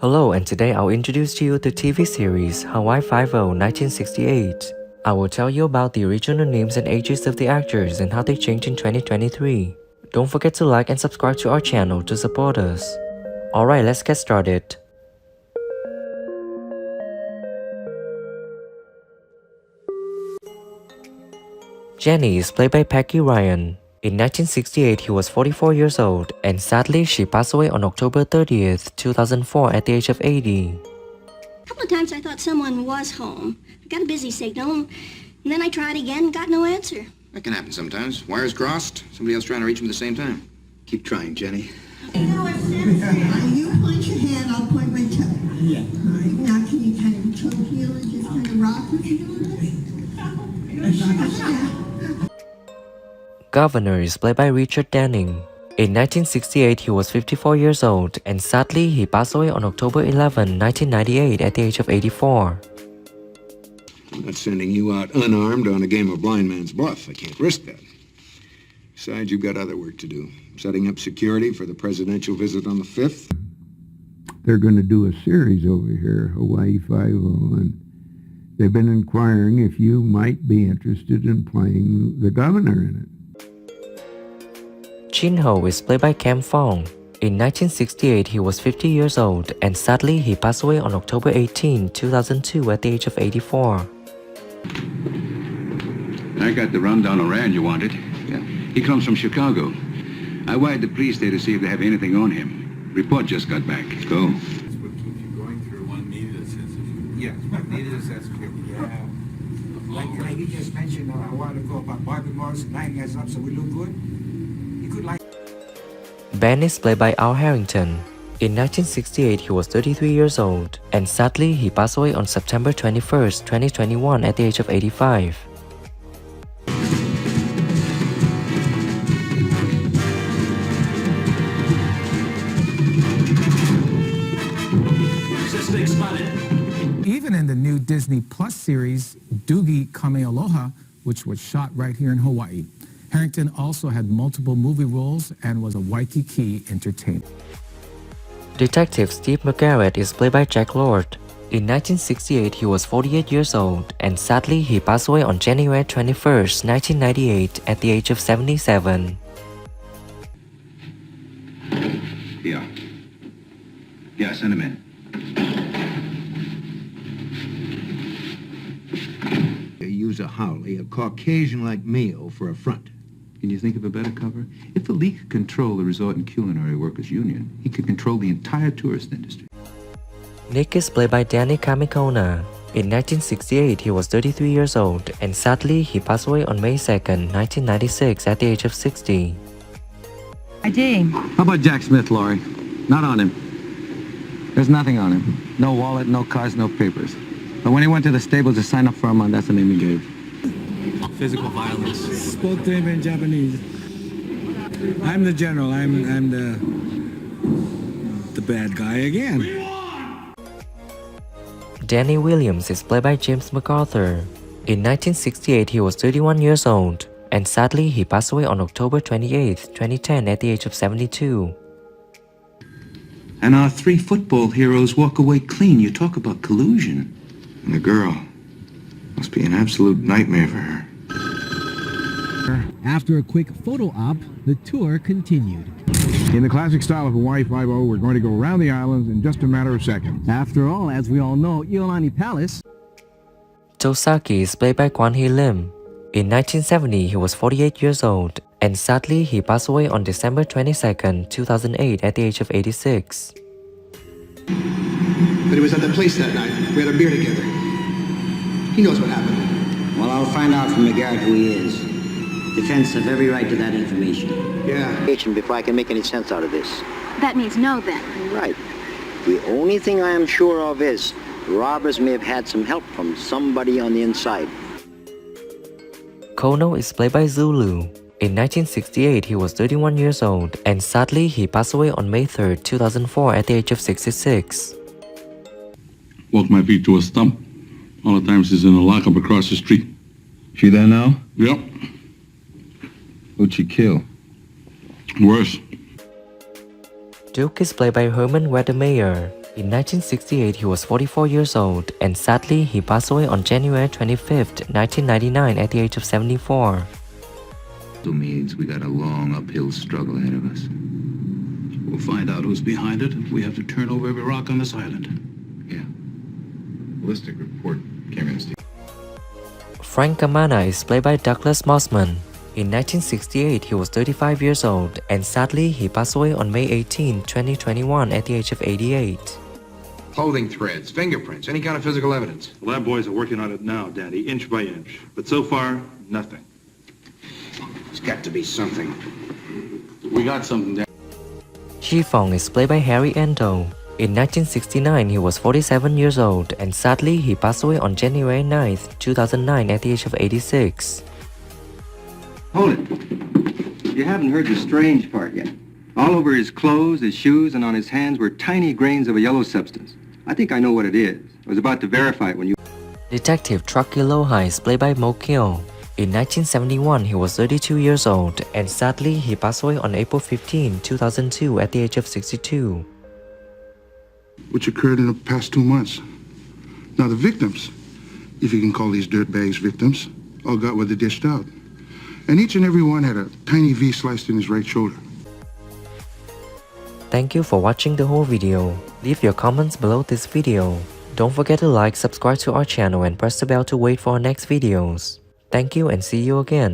Hello, and today I'll introduce to you the TV series Hawaii Five-0 1968. I will tell you about the original names and ages of the actors and how they changed in 2023. Don't forget to like and subscribe to our channel to support us. Alright, let's get started. Jenny is played by Peggy Ryan. In 1968, he was 44 years old, and sadly, she passed away on October 30th, 2004 at the age of 80. A couple of times I thought someone was home. I got a busy signal, and then I tried again and got no answer. That can happen sometimes. Wires crossed, somebody else trying to reach them at the same time. Keep trying, Jenny. You point your hand, I'll point my toe. Yeah. All right, now can you kind of toe heel and just kind of rock with you a little bit? Governor is played by Richard Denning. In 1968, he was 54 years old, and sadly, he passed away on October 11, 1998 at the age of 84. I'm not sending you out unarmed on a game of blind man's bluff. I can't risk that. Besides, you've got other work to do. Setting up security for the presidential visit on the 5th. They're going to do a series over here, Hawaii Five-0, and they've been inquiring if you might be interested in playing the governor in it. Chin Ho is played by Cam Fong. In 1968, he was 50 years old, and sadly, he passed away on October 18, 2002 at the age of 84. I got the rundown on Rand you wanted. Yeah. He comes from Chicago. I wired the police there to see if they have anything on him. Report just got back. Let's go. That's what keeps you going through. One needed a sense of... Yes, one needed a sense of humor. Yeah. Like you just mentioned a while ago about Bobby Morris lining us up so we look good. You could like... Ben is played by Al Harrington. In 1968, he was 33 years old, and sadly, he passed away on September 21, 2021 at the age of 85. Even in the new Disney Plus series, Doogie Kamealoha, which was shot right here in Hawaii. Harrington also had multiple movie roles and was a Waikiki entertainer. Detective Steve McGarrett is played by Jack Lord. In 1968, he was 48 years old, and sadly, he passed away on January 21, 1998 at the age of 77. Yeah, send him in. You use a haole, a Caucasian-like meal for a front. Can you think of a better cover? If the league could control the Resort and Culinary Workers Union, he could control the entire tourist industry. Nick is played by Danny Kamikona. In 1968, he was 33 years old, and sadly, he passed away on May 2, 1996 at the age of 60. ID. How about Jack Smith, Laurie? Not on him. There's nothing on him. No wallet, no cards, no papers. But when he went to the stables to sign up for a month, that's the name he gave. Physical violence. Spoke to him in Japanese. I'm the general. I'm the bad guy again. Danny Williams is played by James MacArthur. In 1968, he was 31 years old, and sadly, he passed away on October 28, 2010 at the age of 72. And our three football heroes walk away clean. You talk about collusion. And the girl must be an absolute nightmare for her. After a quick photo op, the tour continued. In the classic style of Hawaii Five-0, we're going to go around the islands in just a matter of seconds. After all, as we all know, Iolani Palace. Tosaki is played by Kwan Hee Lim. In 1970, he was 48 years old, and sadly, he passed away on December 22, 2008 at the age of 86. But he was at the place that night. We had a beer together. He knows what happened. Well, I'll find out from McGarrett who he is. Defense have every right to that information. Yeah. Before I can make any sense out of this. That means no, then. Right. The only thing I am sure of is robbers may have had some help from somebody on the inside. Kono is played by Zulu. In 1968, he was 31 years old, and sadly, he passed away on May 3, 2004 at the age of 66. Walked my feet to a stump. All the times he's in a lockup across the street. She there now? Yep. Who'd she kill? Worse. Duke is played by Herman Wedemeyer. In 1968, he was 44 years old, and sadly, he passed away on January 25, 1999 at the age of 74. So means we got a long uphill struggle ahead of us. We'll find out who's behind it if we have to turn over every rock on this island. Yeah. Ballistic report came in, Steve. Frank Camana is played by Douglas Mossman. In 1968, he was 35 years old, and sadly, he passed away on May 18, 2021 at the age of 88. Clothing threads, fingerprints, any kind of physical evidence. The lab boys are working on it now, Danny, inch by inch. But so far, nothing. There's got to be something. We got something, Danny. Chi Fong is played by Harry Endo. In 1969, he was 47 years old, and sadly, he passed away on January 9, 2009 at the age of 86. Hold it. You haven't heard the strange part yet. All over his clothes, his shoes, and on his hands were tiny grains of a yellow substance. I think I know what it is. I was about to verify it when you... Detective Truckee Lohi is played by Mo Kyo. In 1971, he was 32 years old, and sadly, he passed away on April 15, 2002 at the age of 62. Which occurred in the past 2 months. Now the victims, if you can call these dirtbags victims, all got what they dished out. And each and every one had a tiny V sliced in his right shoulder. Thank you for watching the whole video. Leave your comments below this video. Don't forget to like, subscribe to our channel and press the bell to wait for our next videos. Thank you and see you again.